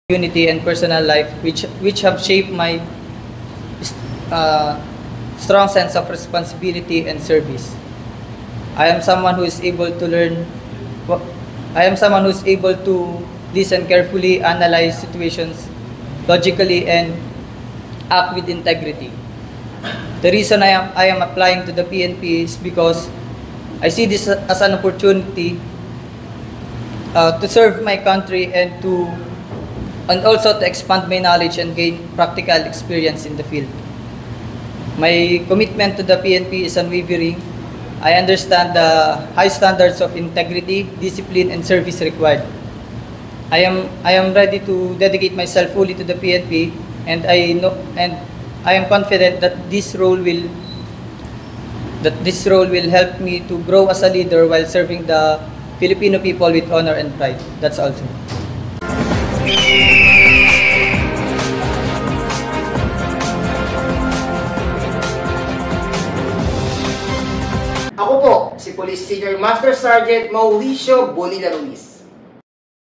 community and personal life, which have shaped my strong sense of responsibility and service. I am someone who is able to listen carefully, analyze situations logically, and act with integrity. The reason I am applying to the PNP is because I see this as an opportunity to serve my country and also to expand my knowledge and gain practical experience in the field. My commitment to the PNP is unwavering. I understand the high standards of integrity, discipline, and service required. I am ready to dedicate myself fully to the PNP, and I am confident that this role will help me to grow as a leader while serving the Filipino people with honor and pride. That's all. Ako po, si Police Senior Master Sergeant Mauricio Bonilla Ruiz.